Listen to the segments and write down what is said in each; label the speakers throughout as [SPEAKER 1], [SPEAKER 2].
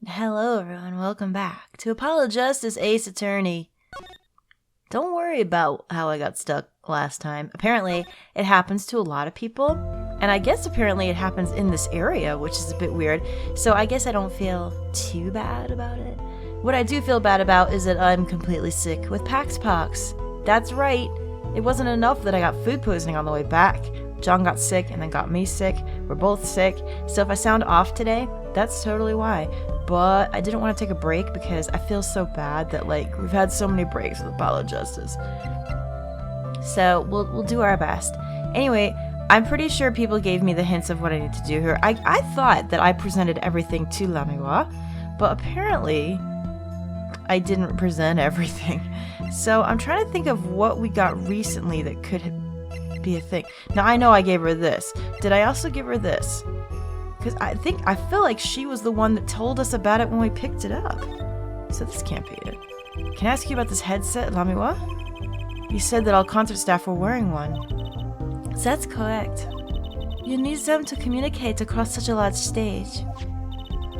[SPEAKER 1] Hello everyone, welcome back to Apollo Justice Ace Attorney. Don't worry about how I got stuck last time. Apparently, it happens to a lot of people, and I guess apparently it happens in this area, which is a bit weird, so I guess I don't feel too bad about it. What I do feel bad about is that I'm completely sick with Pax Pox. That's right, it wasn't enough that I got food poisoning on the way back. John got sick and then got me sick. We're both sick, so if I sound off today, that's totally why. But I didn't want to take a break because I feel so bad that we've had so many breaks with Apollo Justice. So we'll do our best. Anyway, I'm pretty sure people gave me the hints of what I need to do here. I thought that I presented everything to Lamiwa, but apparently I didn't present everything. So I'm trying to think of what we got recently that could be a thing. Now I know I gave her this. Did I also give her this? Because I feel like she was the one that told us about it when we picked it up. So this can't be it. Can I ask you about this headset, Lamiwa? You said that all concert staff were wearing one. That's correct. You need them to communicate across such a large stage.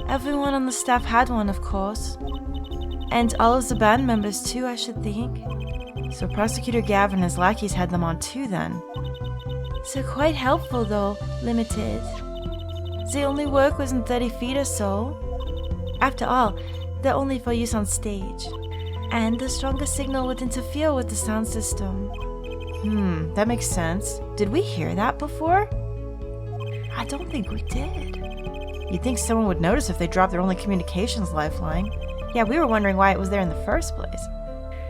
[SPEAKER 1] Everyone on the staff had one, of course. And all of the band members too, I should think. So Prosecutor Gavin and his lackeys had them on too then. So quite helpful though, limited. They only work within 30 feet or so. After all, they're only for use on stage. And the stronger signal would interfere with the sound system. That makes sense. Did we hear that before? I don't think we did. You'd think someone would notice if they dropped their only communications lifeline. Yeah, we were wondering why it was there in the first place.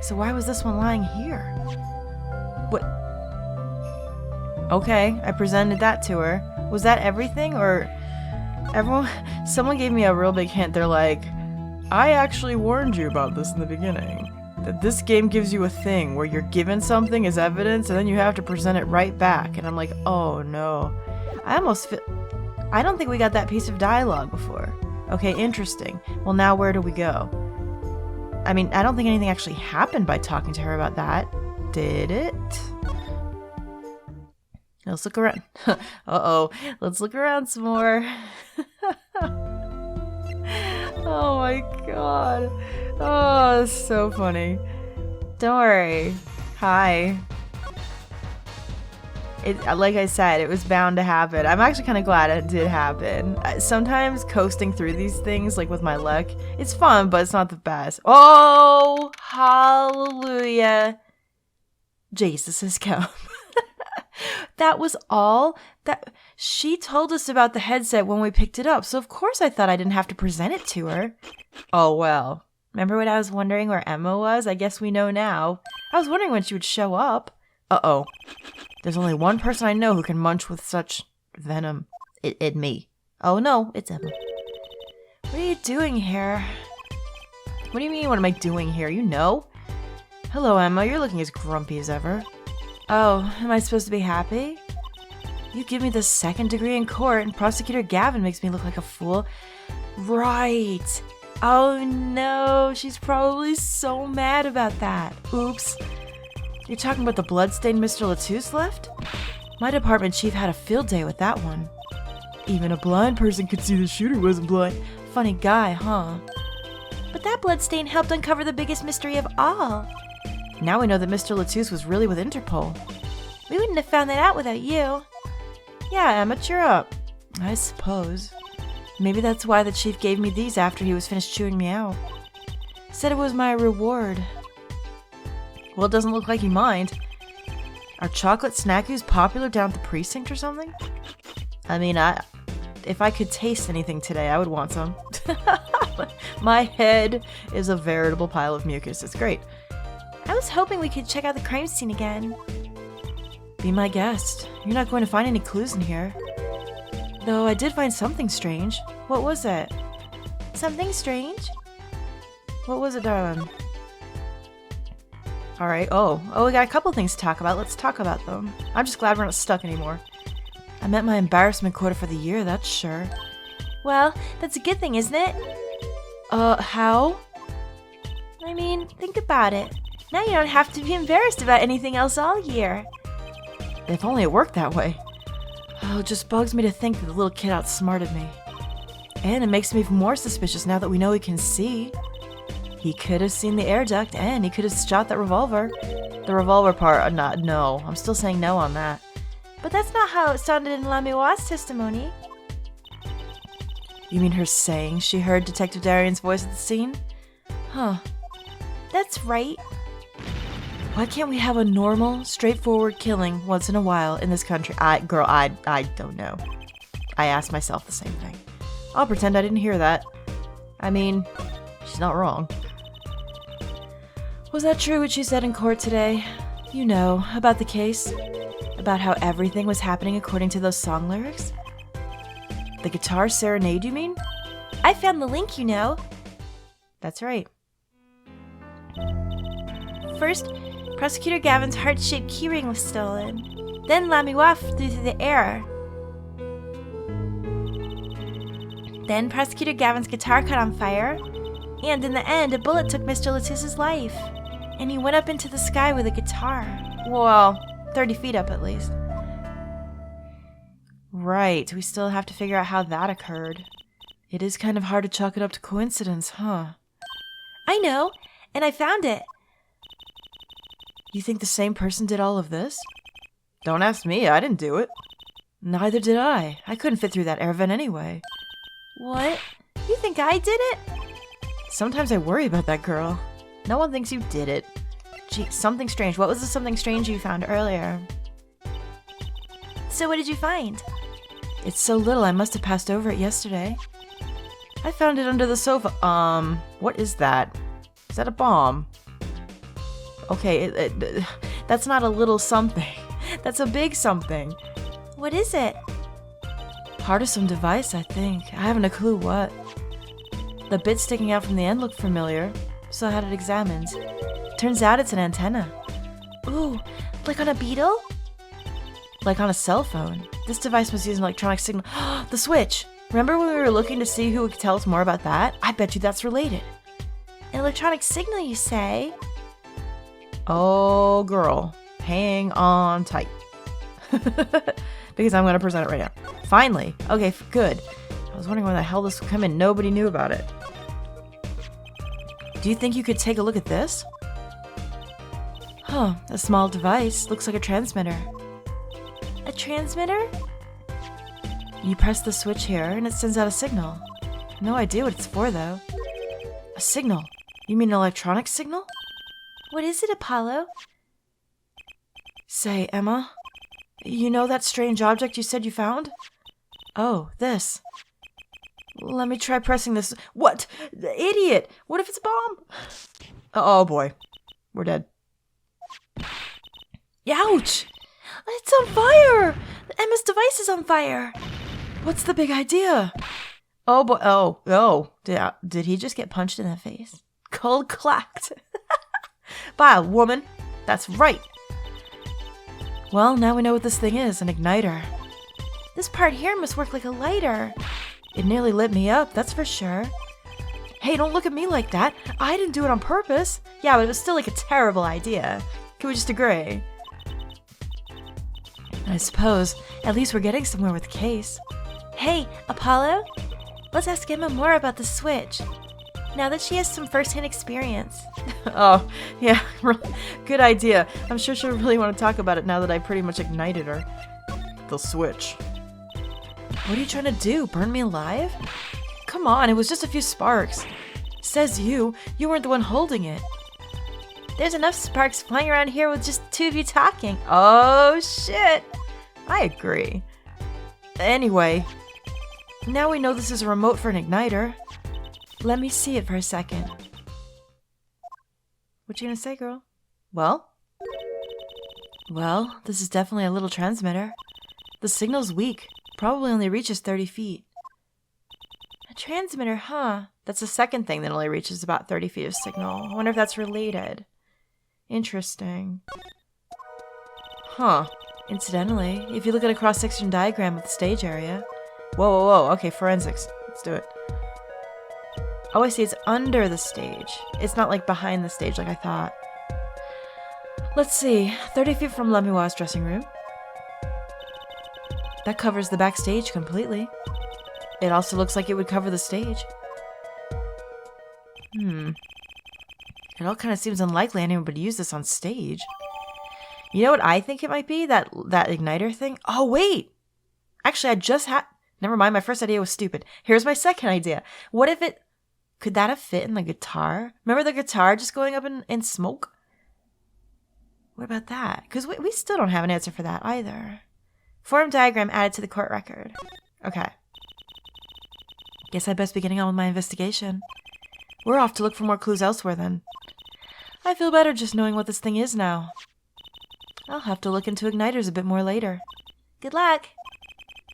[SPEAKER 1] So why was this one lying here? What? Okay, I presented that to her. Was that everything, or... Someone gave me a real big hint. They're like, I actually warned you about this in the beginning. That this game gives you a thing where you're given something as evidence and then you have to present it right back. And I'm like, oh no. I don't think we got that piece of dialogue before. Okay, interesting. Well, now where do we go? I mean, I don't think anything actually happened by talking to her about that. Did it? Let's look around. Uh-oh. Let's look around some more. Oh my god. Oh, that's so funny. Don't worry. Hi. Like I said, it was bound to happen. I'm actually kind of glad it did happen. Sometimes coasting through these things, like with my luck, it's fun, but it's not the best. Oh, hallelujah. Jesus has come. That was all that she told us about the headset when we picked it up, so of course I thought I didn't have to present it to her. Oh well. Remember when I was wondering where Emma was? I guess we know now. I was wondering when she would show up. Uh-oh. There's only one person I know who can munch with such venom. It me. Oh no, it's Emma. What are you doing here? What do you mean, what am I doing here? You know? Hello, Emma. You're looking as grumpy as ever. Oh, am I supposed to be happy? You give me the second degree in court and Prosecutor Gavin makes me look like a fool. Right. Oh no, she's probably so mad about that. Oops. You're talking about the bloodstained Mr. Latouche left? My department chief had a field day with that one. Even a blind person could see the shooter wasn't blind. Funny guy, huh? But that bloodstain helped uncover the biggest mystery of all. Now we know that Mr. Latouche was really with Interpol. We wouldn't have found that out without you. Yeah, Emma, cheer up. I suppose. Maybe that's why the chief gave me these after he was finished chewing me out. Said it was my reward. Well, it doesn't look like you mind. Are chocolate snackies popular down at the precinct or something? I mean, if I could taste anything today, I would want some. My head is a veritable pile of mucus. It's great. I was hoping we could check out the crime scene again. Be my guest. You're not going to find any clues in here. Though I did find something strange. What was it? Something strange? What was it, darling? Alright, oh, we got a couple things to talk about. Let's talk about them. I'm just glad we're not stuck anymore. I met my embarrassment quota for the year, that's sure. Well, that's a good thing, isn't it? How? I mean, think about it. Now you don't have to be embarrassed about anything else all year. If only it worked that way. Oh, it just bugs me to think that the little kid outsmarted me. And it makes me even more suspicious now that we know he can see. He could have seen the air duct, and he could have shot that revolver. The revolver part, no. I'm still saying no on that.
[SPEAKER 2] But that's not how it sounded in Lamiwa's testimony.
[SPEAKER 1] You mean her saying she heard Detective Darian's voice at the scene? Huh.
[SPEAKER 2] That's right.
[SPEAKER 1] Why can't we have a normal, straightforward killing once in a while in this country? I don't know. I asked myself the same thing. I'll pretend I didn't hear that. I mean, she's not wrong. Was that true what she said in court today? You know, about the case? About how everything was happening according to those song lyrics? The guitar serenade, you mean?
[SPEAKER 2] I found the link, you know.
[SPEAKER 1] That's right.
[SPEAKER 2] First, Prosecutor Gavin's heart-shaped keyring was stolen. Then Lamiwa flew through the air. Then Prosecutor Gavin's guitar caught on fire. And in the end, a bullet took Mr. Letitia's life. And he went up into the sky with a guitar.
[SPEAKER 1] Well, 30 feet up at least. Right, we still have to figure out how that occurred. It is kind of hard to chalk it up to coincidence, huh?
[SPEAKER 2] I know, and I found it.
[SPEAKER 1] You think the same person did all of this? Don't ask me, I didn't do it. Neither did I. I couldn't fit through that air vent anyway.
[SPEAKER 2] What? You think I did it?
[SPEAKER 1] Sometimes I worry about that girl. No one thinks you did it. Gee, something strange. What was the something strange you found earlier?
[SPEAKER 2] So what did you find?
[SPEAKER 1] It's so little I must have passed over it yesterday. I found it under the sofa. What is that? Is that a bomb? Okay, that's not a little something. That's a big something.
[SPEAKER 2] What is it?
[SPEAKER 1] Part of some device, I think. I haven't a clue what. The bit sticking out from the end looked familiar, so I had it examined. Turns out it's an antenna.
[SPEAKER 2] Ooh, like on a beetle?
[SPEAKER 1] Like on a cell phone. This device must use an electronic signal. The switch! Remember when we were looking to see who could tell us more about that? I bet you that's related.
[SPEAKER 2] An electronic signal, you say?
[SPEAKER 1] Oh, girl. Hang on tight. Because I'm going to present it right now. Finally. Okay, good. I was wondering when the hell this would come in. Nobody knew about it. Do you think you could take a look at this? Huh, a small device. Looks like a transmitter.
[SPEAKER 2] A transmitter?
[SPEAKER 1] You press the switch here and it sends out a signal. No idea what it's for, though. A signal? You mean an electronic signal?
[SPEAKER 2] What is it, Apollo?
[SPEAKER 1] Say, Emma, you know that strange object you said you found? Oh, this. Let me try pressing this. What? The idiot! What if it's a bomb? Oh boy. We're dead.
[SPEAKER 2] Ouch! It's on fire! Emma's device is on fire!
[SPEAKER 1] What's the big idea? Oh boy. Oh. Did he just get punched in the face? Cold clacked. By a woman. That's right. Well, now we know what this thing is, an igniter.
[SPEAKER 2] This part here must work like a lighter.
[SPEAKER 1] It nearly lit me up, that's for sure. Hey, don't look at me like that. I didn't do it on purpose. Yeah, but it was still like a terrible idea. Can we just agree? I suppose. At least we're getting somewhere with the case.
[SPEAKER 2] Hey, Apollo? Let's ask Emma more about the switch. Now that she has some first-hand experience.
[SPEAKER 1] Oh, yeah, good idea. I'm sure she'll really want to talk about it now that I pretty much ignited her. The switch. What are you trying to do? Burn me alive? Come on, it was just a few sparks. Says you. You weren't the one holding it.
[SPEAKER 2] There's enough sparks flying around here with just two of you talking.
[SPEAKER 1] Oh, shit. I agree. Anyway, now we know this is a remote for an igniter. Let me see it for a second. What you gonna say, girl? Well, this is definitely a little transmitter. The signal's weak. Probably only reaches 30 feet.
[SPEAKER 2] A transmitter, huh?
[SPEAKER 1] That's the second thing that only reaches about 30 feet of signal. I wonder if that's related. Interesting. Huh. Incidentally, if you look at a cross-section diagram of the stage area... Whoa. Okay, forensics. Let's do it. Oh, I see. It's under the stage. It's not like behind the stage like I thought. Let's see. 30 feet from Lemiwa's dressing room. That covers the backstage completely. It also looks like it would cover the stage. It all kind of seems unlikely anyone would use this on stage. You know what I think it might be? That igniter thing? Oh, wait! Actually, I just had... Never mind, my first idea was stupid. Here's my second idea. What if it... Could that have fit in the guitar? Remember the guitar just going up in smoke? What about that? Because we still don't have an answer for that either. Form diagram added to the court record. Okay. Guess I best be getting on with my investigation. We're off to look for more clues elsewhere then. I feel better just knowing what this thing is now. I'll have to look into igniters a bit more later. Good luck!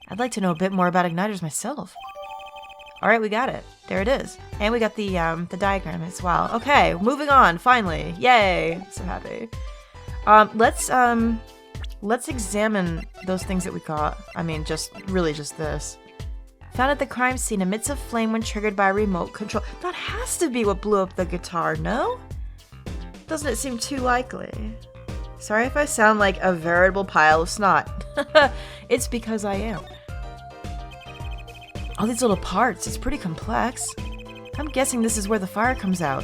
[SPEAKER 1] I'd like to know a bit more about igniters myself. Alright, we got it. There it is. And we got the diagram as well. Okay, moving on, finally. Yay! So happy. Let's examine those things that we got. I mean, just this. Found at the crime scene emits a flame when triggered by a remote control. That has to be what blew up the guitar, no? Doesn't it seem too likely? Sorry if I sound like a veritable pile of snot. It's because I am. All these little parts, it's pretty complex. I'm guessing this is where the fire comes out.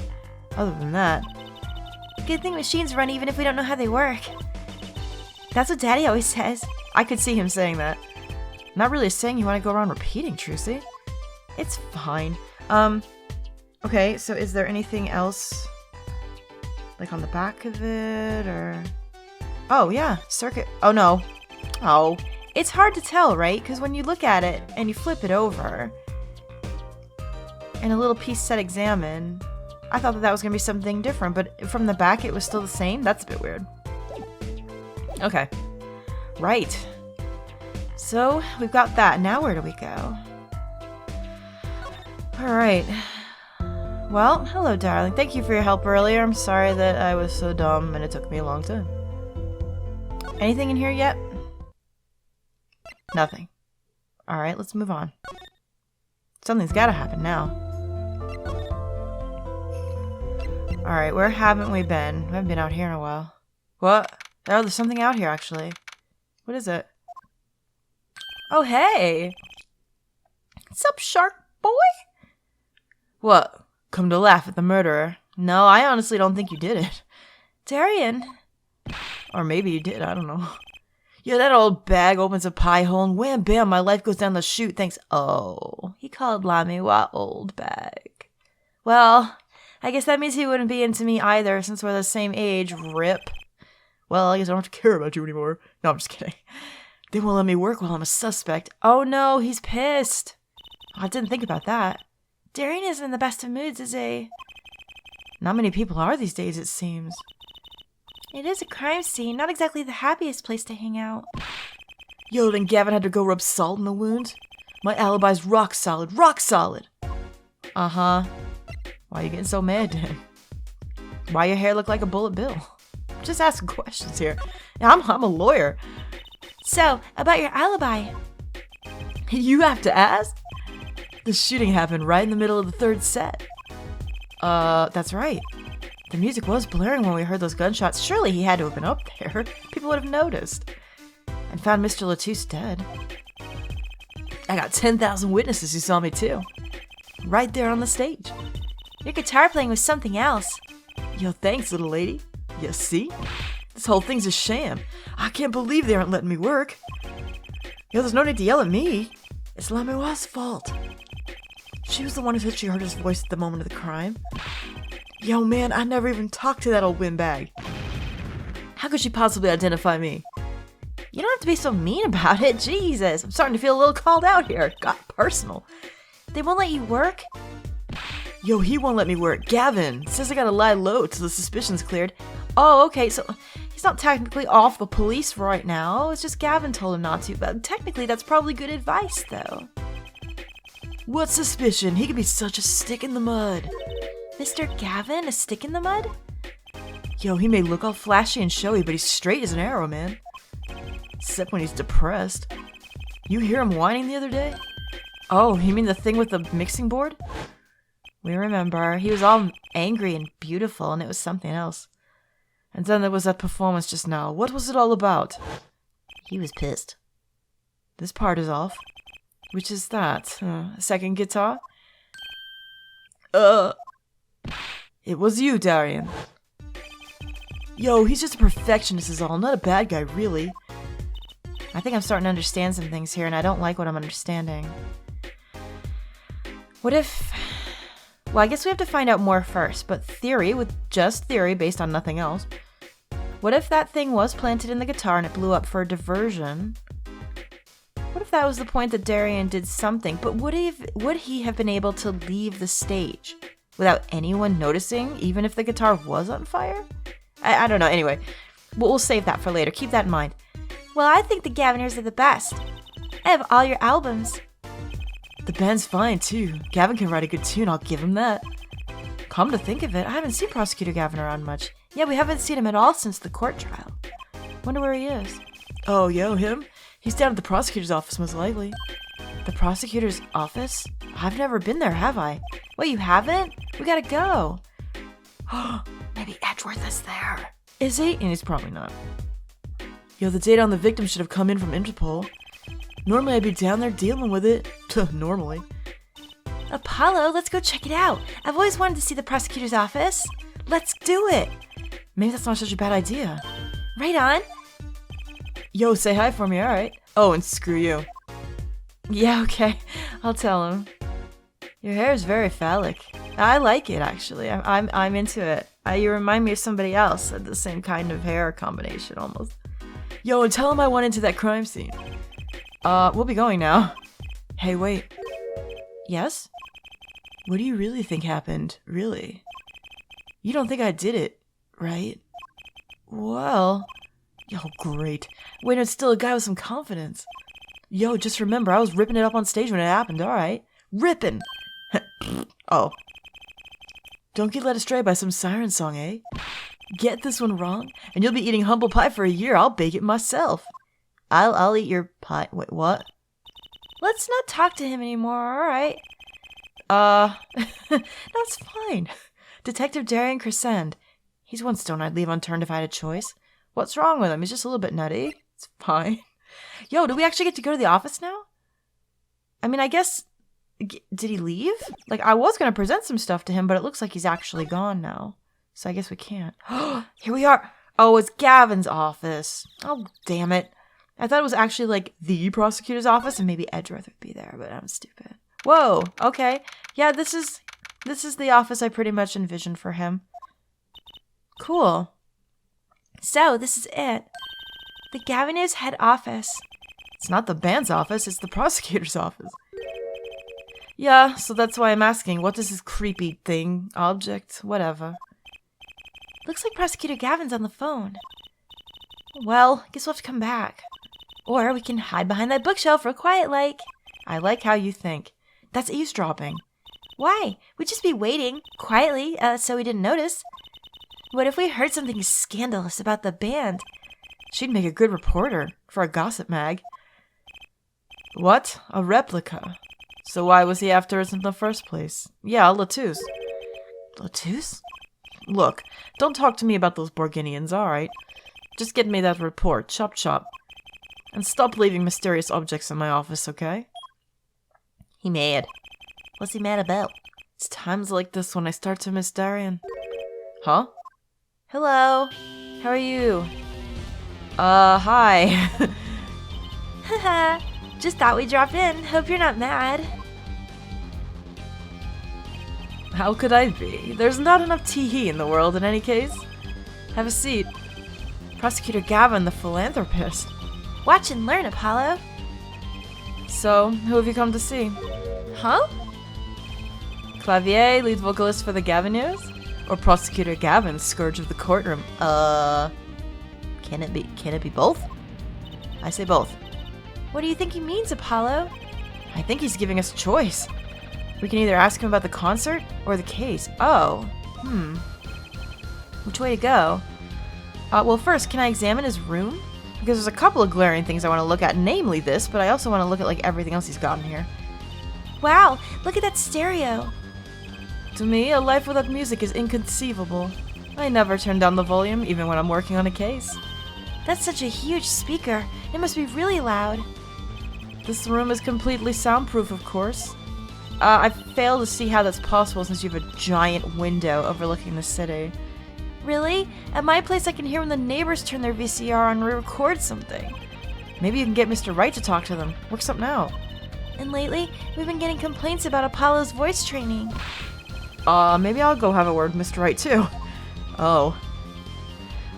[SPEAKER 1] Other than that.
[SPEAKER 2] Good thing machines run even if we don't know how they work. That's what Daddy always says.
[SPEAKER 1] I could see him saying that. Not really saying you want to go around repeating, Trucy. It's fine. Okay, so is there anything else? Like on the back of it, or... Oh, yeah, circuit. Oh, no. Oh. It's hard to tell, right? Because when you look at it and you flip it over, and a little piece said examine, I thought that was going to be something different, but from the back it was still the same? That's a bit weird. Okay. Right. So, we've got that. Now where do we go? Alright. Well, hello, darling. Thank you for your help earlier. I'm sorry that I was so dumb and it took me a long time. Anything in here yet? Nothing. Alright, let's move on. Something's gotta happen now. Alright, where haven't we been? We haven't been out here in a while. What? Oh, there's something out here, actually. What is it? Oh, hey! What's up, shark boy? What? Come to laugh at the murderer? No, I honestly don't think you did it.
[SPEAKER 2] Darian.
[SPEAKER 1] Or maybe you did, I don't know. Yeah, that old bag opens a pie hole and wham bam, my life goes down the chute thanks. Oh, he called Lammy what old bag. Well, I guess that means he wouldn't be into me either since we're the same age, rip. Well, I guess I don't have to care about you anymore. No, I'm just kidding. They won't let me work while I'm a suspect. Oh no, he's pissed. I didn't think about that.
[SPEAKER 2] Darian isn't in the best of moods, is he?
[SPEAKER 1] Not many people are these days, it seems.
[SPEAKER 2] It is a crime scene, not exactly the happiest place to hang out.
[SPEAKER 1] Yo, then Gavin had to go rub salt in the wound? My alibi's rock solid, rock solid! Uh-huh. Why are you getting so mad then? Why your hair look like a bullet bill? Just asking questions here. I'm a lawyer.
[SPEAKER 2] So, about your alibi.
[SPEAKER 1] You have to ask? The shooting happened right in the middle of the third set. That's right. The music was blaring when we heard those gunshots. Surely he had to have been up there. People would have noticed. And found Mr. Latouche dead. I got 10,000 witnesses who saw me too. Right there on the stage.
[SPEAKER 2] Your guitar playing was something else.
[SPEAKER 1] Yo, thanks, little lady. You see? This whole thing's a sham. I can't believe they aren't letting me work. Yo, there's no need to yell at me. It's Lamoire's fault. She was the one who said she heard his voice at the moment of the crime. Yo, man, I never even talked to that old windbag. How could she possibly identify me?
[SPEAKER 2] You don't have to be so mean about it. Jesus, I'm starting to feel a little called out here. Got personal. They won't let you work?
[SPEAKER 1] Yo, he won't let me work. Gavin says I gotta lie low till the suspicion's cleared. Oh, okay, so he's not technically off the police right now. It's just Gavin told him not to. But technically, that's probably good advice, though. What suspicion? He could be such a stick in the mud.
[SPEAKER 2] Mr. Gavin, a stick in the mud?
[SPEAKER 1] Yo, he may look all flashy and showy, but he's straight as an arrow, man. Except when he's depressed. You hear him whining the other day? Oh, you mean the thing with the mixing board? We remember. He was all angry and beautiful, and it was something else. And then there was that performance just now. What was it all about?
[SPEAKER 2] He was pissed.
[SPEAKER 1] This part is off. Which is that? A second guitar? It was you, Darian. Yo, he's just a perfectionist is all, not a bad guy, really. I think I'm starting to understand some things here, and I don't like what I'm understanding. What if... Well, I guess we have to find out more first, but theory, with just theory based on nothing else. What if that thing was planted in the guitar and it blew up for a diversion? What if that was the point that Darian did something, but would he have been able to leave the stage without anyone noticing, even if the guitar was on fire? I don't know. Anyway, we'll save that for later. Keep that in mind.
[SPEAKER 2] Well, I think the Gaviners are the best. I have all your albums.
[SPEAKER 1] The band's fine, too. Gavin can write a good tune, I'll give him that. Come to think of it, I haven't seen Prosecutor Gavin around much.
[SPEAKER 2] Yeah, we haven't seen him at all since the court trial.
[SPEAKER 1] Wonder where he is. Oh, yo, him? He's down at the prosecutor's office, most likely. The prosecutor's office? I've never been there, have I?
[SPEAKER 2] Wait, you haven't? We gotta go.
[SPEAKER 1] Maybe Edgeworth is there. Is he? And he's probably not. Yo, the data on the victim should have come in from Interpol. Normally I'd be down there dealing with it. Normally.
[SPEAKER 2] Apollo, let's go check it out. I've always wanted to see the prosecutor's office. Let's do it.
[SPEAKER 1] Maybe that's not such a bad idea.
[SPEAKER 2] Right on.
[SPEAKER 1] Yo, say hi for me, alright? Oh, and screw you. Yeah, okay. I'll tell him. Your hair is very phallic. I like it, actually. I'm into it. You remind me of somebody else. The same kind of hair combination, almost. Yo, and tell him I went into that crime scene. We'll be going now. Hey, wait. Yes? What do you really think happened? Really? You don't think I did it, right? Well... Yo, great. Wait, it's still a guy with some confidence. Yo, just remember, I was ripping it up on stage when it happened, alright? Ripping! Oh. Don't get led astray by some siren song, eh? Get this one wrong, and you'll be eating humble pie for a year. I'll bake it myself. I'll eat your pie. Wait, what?
[SPEAKER 2] Let's not talk to him anymore, alright?
[SPEAKER 1] That's fine. Detective Darian Crescend. He's one stone I'd leave unturned if I had a choice. What's wrong with him? He's just a little bit nutty. It's fine. Yo, do we actually get to go to the office now? I mean, I guess... Did he leave? Like, I was going to present some stuff to him, but it looks like he's actually gone now. So I guess we can't. Here we are. Oh, it's Gavin's office. Oh, damn it. I thought it was actually, like, the prosecutor's office, and maybe Edgeworth would be there, but I'm stupid. Whoa, okay. Yeah, this is the office I pretty much envisioned for him. Cool.
[SPEAKER 2] So, this is it. The Gaviners' head office.
[SPEAKER 1] It's not the band's office, it's the prosecutor's office. Yeah, so that's why I'm asking, what is this creepy thing, object, whatever?
[SPEAKER 2] Looks like Prosecutor Gavin's on the phone.
[SPEAKER 1] Well, guess we'll have to come back.
[SPEAKER 2] Or we can hide behind that bookshelf real quiet like.
[SPEAKER 1] I like how you think. That's eavesdropping.
[SPEAKER 2] Why? We'd just be waiting, quietly, so we didn't notice. What if we heard something scandalous about the band?
[SPEAKER 1] She'd make a good reporter for a gossip mag. What? A replica? So why was he after us in the first place? Yeah, Latouche. Latouche? Look, don't talk to me about those Borginians, alright? Just get me that report, chop chop. And stop leaving mysterious objects in my office, okay? He mad. What's he mad about? It's times like this when I start to miss Darian. Huh? Hello. How are you? Hi.
[SPEAKER 2] Haha. Just thought we'd drop in. Hope you're not mad.
[SPEAKER 1] How could I be? There's not enough tee-hee in the world in any case. Have a seat. Prosecutor Gavin, the philanthropist.
[SPEAKER 2] Watch and learn, Apollo.
[SPEAKER 1] So, who have you come to see?
[SPEAKER 2] Huh?
[SPEAKER 1] Clavier, lead vocalist for the Gaviners? Or Prosecutor Gavin, scourge of the courtroom? Can it be both? I say both.
[SPEAKER 2] What do you think he means, Apollo?
[SPEAKER 1] I think he's giving us a choice. We can either ask him about the concert or the case. Oh, Which way to go? Well, first, can I examine his room? Because there's a couple of glaring things I want to look at, namely this, but I also want to look at, like, everything else he's got in here.
[SPEAKER 2] Wow, look at that stereo.
[SPEAKER 1] To me, a life without music is inconceivable. I never turn down the volume, even when I'm working on a case.
[SPEAKER 2] That's such a huge speaker. It must be really loud.
[SPEAKER 1] This room is completely soundproof, of course. I fail to see how that's possible since you have a giant window overlooking the city.
[SPEAKER 2] Really? At my place, I can hear when the neighbors turn their VCR on and record something.
[SPEAKER 1] Maybe you can get Mr. Wright to talk to them. Work something out.
[SPEAKER 2] And lately, we've been getting complaints about Apollo's voice training.
[SPEAKER 1] Maybe I'll go have a word with Mr. Wright, too. Oh.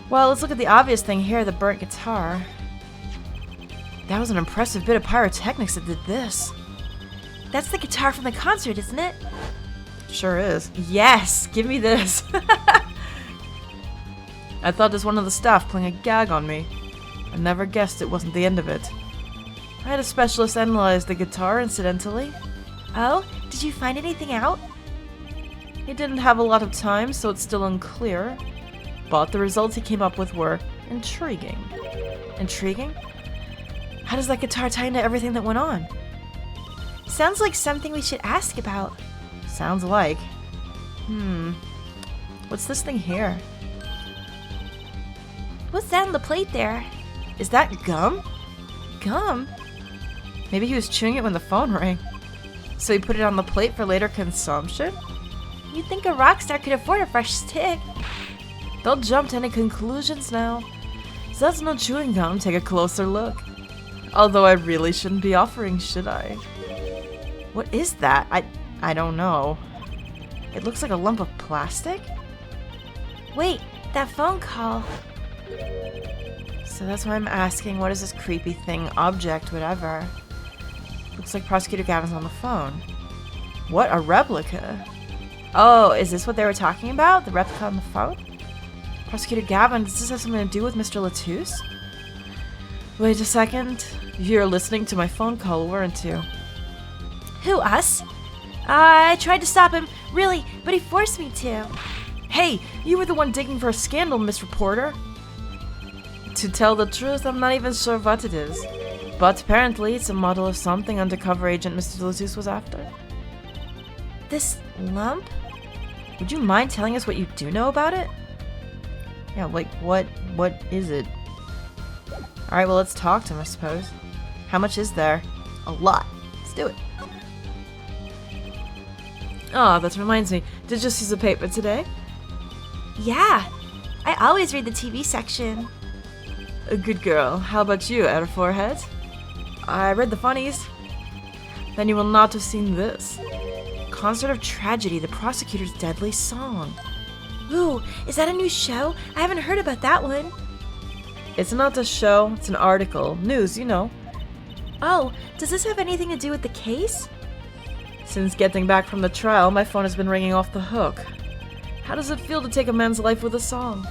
[SPEAKER 1] Well, let's look at the obvious thing here, the burnt guitar. That was an impressive bit of pyrotechnics that did this.
[SPEAKER 2] That's the guitar from the concert, isn't it?
[SPEAKER 1] Sure is. Yes! Give me this! I thought this was one of the staff playing a gag on me. I never guessed it wasn't the end of it. I had a specialist analyze the guitar, incidentally.
[SPEAKER 2] Oh? Did you find anything out?
[SPEAKER 1] He didn't have a lot of time, so it's still unclear. But the results he came up with were intriguing.
[SPEAKER 2] Intriguing?
[SPEAKER 1] How does that guitar tie into everything that went on?
[SPEAKER 2] Sounds like something we should ask about.
[SPEAKER 1] Sounds like. What's this thing here?
[SPEAKER 2] What's that on the plate there?
[SPEAKER 1] Is that gum?
[SPEAKER 2] Gum?
[SPEAKER 1] Maybe he was chewing it when the phone rang. So he put it on the plate for later consumption?
[SPEAKER 2] You'd think a rock star could afford a fresh stick.
[SPEAKER 1] Don't jump to any conclusions now. So that's no chewing gum, take a closer look. Although I really shouldn't be offering, should I? What is that? I don't know. It looks like a lump of plastic?
[SPEAKER 2] Wait, that phone call.
[SPEAKER 1] So that's why I'm asking, what is this creepy thing, object, whatever? Looks like Prosecutor Gavin's on the phone. What, a replica? Oh, is this what they were talking about? The replica on the phone? Prosecutor Gavin, does this have something to do with Mr. Latouche? Wait a second. You're listening to my phone call, weren't you?
[SPEAKER 2] Who, us? I tried to stop him, really, but he forced me to.
[SPEAKER 1] Hey, you were the one digging for a scandal, Miss Reporter. To tell the truth, I'm not even sure what it is. But apparently, it's a model of something undercover agent Mr. Latouche was after.
[SPEAKER 2] This lump?
[SPEAKER 1] Would you mind telling us what you do know about it? Yeah, like, what is it? Alright, well, let's talk to him, I suppose. How much is there? A lot. Let's do it. Oh, that reminds me. Did you see the paper today?
[SPEAKER 2] Yeah. I always read the TV section.
[SPEAKER 1] A good girl. How about you, Air Forehead? I read the funnies. Then you will not have seen this. Concert of Tragedy, the prosecutor's deadly song.
[SPEAKER 2] Ooh, is that a new show? I haven't heard about that one.
[SPEAKER 1] It's not a show, it's an article. News, you know.
[SPEAKER 2] Oh, does this have anything to do with the case?
[SPEAKER 1] Since getting back from the trial, my phone has been ringing off the hook. How does it feel to take a man's life with a song?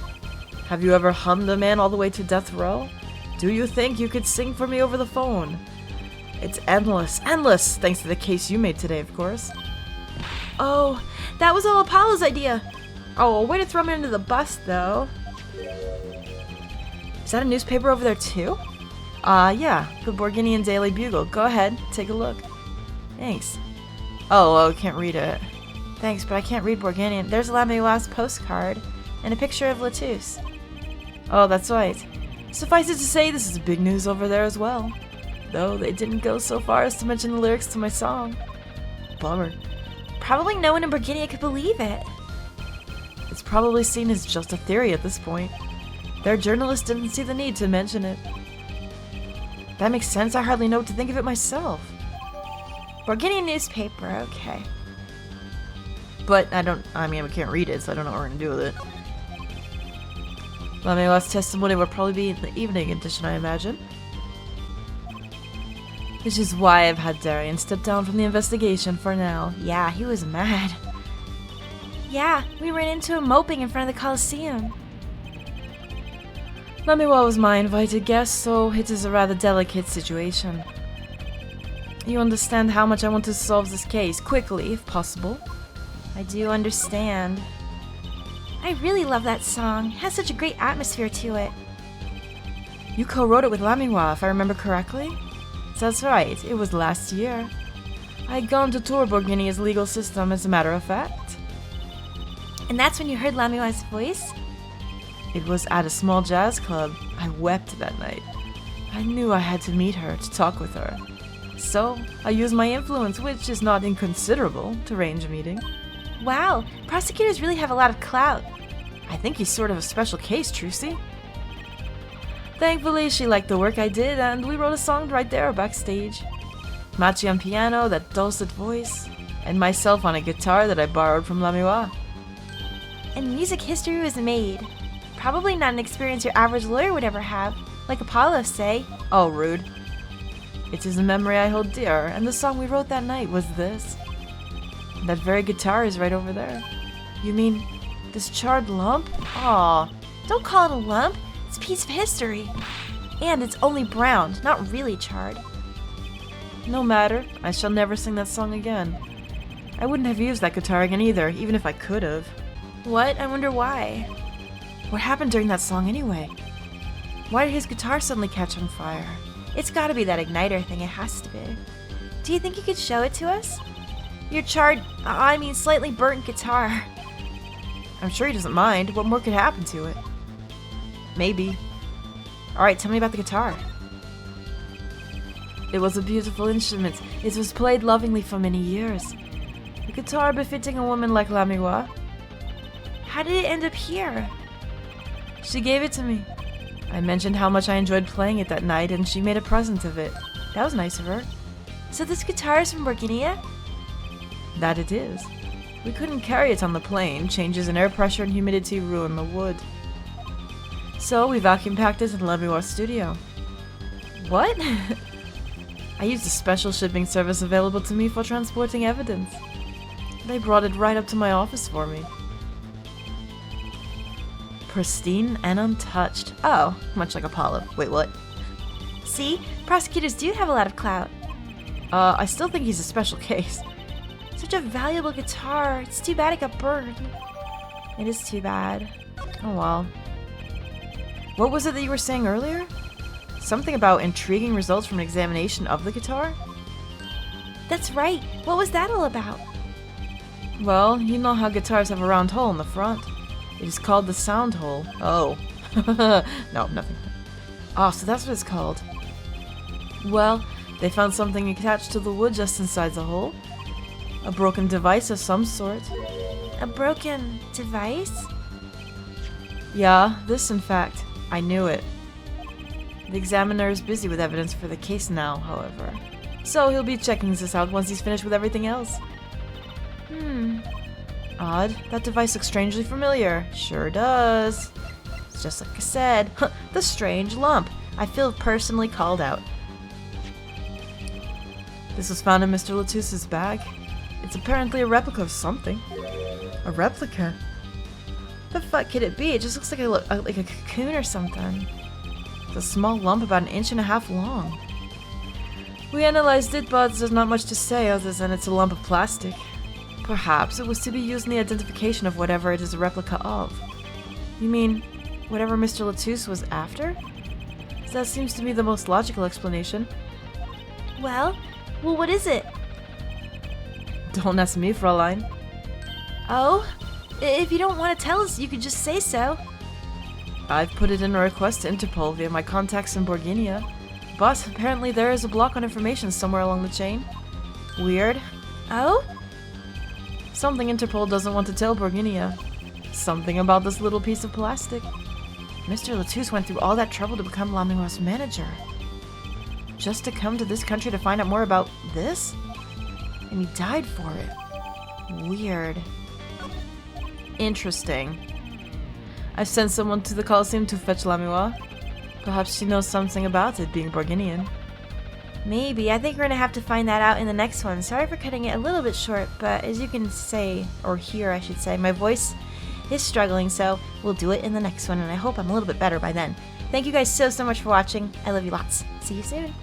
[SPEAKER 1] Have you ever hummed a man all the way to death row? Do you think you could sing for me over the phone? It's endless, endless, thanks to the case you made today, of course.
[SPEAKER 2] Oh, that was all Apollo's idea.
[SPEAKER 1] Oh, way to throw me under the bus, though. Is that a newspaper over there, too? Yeah, the Borginian Daily Bugle. Go ahead, take a look. Thanks. Oh, can't read it. Thanks, but I can't read Borginian. There's Lamuel's postcard and a picture of Latouche. Oh, that's right. Suffice it to say, this is big news over there as well. Though they didn't go so far as to mention the lyrics to my song. Bummer.
[SPEAKER 2] Probably no one in Borginia could believe it.
[SPEAKER 1] It's probably seen as just a theory at this point. Their journalists didn't see the need to mention it. That makes sense. I hardly know what to think of it myself.
[SPEAKER 2] Borginia newspaper, okay.
[SPEAKER 1] But I we can't read it, so I don't know what we're gonna do with it. Lamuel's testimony will probably be in the evening edition, I imagine. Which is why I've had Darian step down from the investigation for now. Yeah, he was mad.
[SPEAKER 2] Yeah, we ran into him moping in front of the Coliseum.
[SPEAKER 1] Lamuel was my invited guest, so it is a rather delicate situation. You understand how much I want to solve this case, quickly, if possible.
[SPEAKER 2] I do understand. I really love that song. It has such a great atmosphere to it.
[SPEAKER 1] You co-wrote it with Lamuel, if I remember correctly? That's right, it was last year. I had gone to tour Borginia's legal system, as a matter of fact.
[SPEAKER 2] And that's when you heard Lamuel's voice?
[SPEAKER 1] It was at a small jazz club. I wept that night. I knew I had to meet her, to talk with her. So, I use my influence, which is not inconsiderable, to arrange a meeting.
[SPEAKER 2] Wow, prosecutors really have a lot of clout.
[SPEAKER 1] I think he's sort of a special case, Trucy. Thankfully, she liked the work I did, and we wrote a song right there backstage. Machi on piano, that dulcet voice, and myself on a guitar that I borrowed from Lamiwa.
[SPEAKER 2] And music history was made. Probably not an experience your average lawyer would ever have, like Apollo, say.
[SPEAKER 1] Oh, rude. It is a memory I hold dear, and the song we wrote that night was this. That very guitar is right over there. You mean this charred lump? Aw,
[SPEAKER 2] don't call it a lump. It's a piece of history. And it's only browned, not really charred.
[SPEAKER 1] No matter. I shall never sing that song again. I wouldn't have used that guitar again either, even if I could have.
[SPEAKER 2] What? I wonder why.
[SPEAKER 1] What happened during that song anyway? Why did his guitar suddenly catch on fire?
[SPEAKER 2] It's gotta be that igniter thing, it has to be. Do you think you could show it to us? Your charred, slightly burnt guitar.
[SPEAKER 1] I'm sure he doesn't mind. What more could happen to it? Maybe. Alright, tell me about the guitar. It was a beautiful instrument. It was played lovingly for many years. A guitar befitting a woman like Lamiwa.
[SPEAKER 2] How did it end up here?
[SPEAKER 1] She gave it to me. I mentioned how much I enjoyed playing it that night, and she made a present of it. That was nice of her.
[SPEAKER 2] So this guitar is from Borginia?
[SPEAKER 1] That it is. We couldn't carry it on the plane. Changes in air pressure and humidity ruin the wood. So we vacuum packed it in Lamiwa's studio.
[SPEAKER 2] What?
[SPEAKER 1] I used a special shipping service available to me for transporting evidence. They brought it right up to my office for me. Pristine and untouched. Oh, much like Apollo. Wait, what?
[SPEAKER 2] See? Prosecutors do have a lot of clout.
[SPEAKER 1] I still think he's a special case.
[SPEAKER 2] Such a valuable guitar. It's too bad it got burned.
[SPEAKER 1] It is too bad. Oh well. What was it that you were saying earlier? Something about intriguing results from an examination of the guitar?
[SPEAKER 2] That's right. What was that all about?
[SPEAKER 1] Well, you know how guitars have a round hole in the front. It is called the sound hole. Oh. No, nothing. Oh, so that's what it's called. Well, they found something attached to the wood just inside the hole. A broken device of some sort.
[SPEAKER 2] A broken device?
[SPEAKER 1] Yeah, this in fact. I knew it. The examiner is busy with evidence for the case now, however. So he'll be checking this out once he's finished with everything else. Odd. That device looks strangely familiar. Sure does. It's just like I said. The strange lump. I feel personally called out. This was found in Mr. Latus's bag. It's apparently a replica of something. A replica? The fuck could it be? It just looks like a cocoon or something. It's a small lump about 1.5 inches long. We analyzed it, but there's not much to say other than it's a lump of plastic. Perhaps it was to be used in the identification of whatever it is a replica of. You mean, whatever Mr. Latus was after? That seems to be the most logical explanation.
[SPEAKER 2] Well, what is it?
[SPEAKER 1] Don't ask me, Fräulein.
[SPEAKER 2] Oh? If you don't want to tell us, you could just say so.
[SPEAKER 1] I've put it in a request to Interpol via my contacts in Borginia. But apparently there is a block on information somewhere along the chain. Weird.
[SPEAKER 2] Oh?
[SPEAKER 1] Something Interpol doesn't want to tell Borginia. Something about this little piece of plastic. Mr. Latus went through all that trouble to become Lamiwa's manager. Just to come to this country to find out more about this? And he died for it. Weird. Interesting. I've sent someone to the Coliseum to fetch Lamiwa. Perhaps she knows something about it, being Borginian.
[SPEAKER 2] Maybe. I think we're gonna have to find that out in the next one. Sorry for cutting it a little bit short, but as you can say, or hear I should say, my voice is struggling, so we'll do it in the next one, and I hope I'm a little bit better by then. Thank you guys so much for watching. I love you lots. See you soon.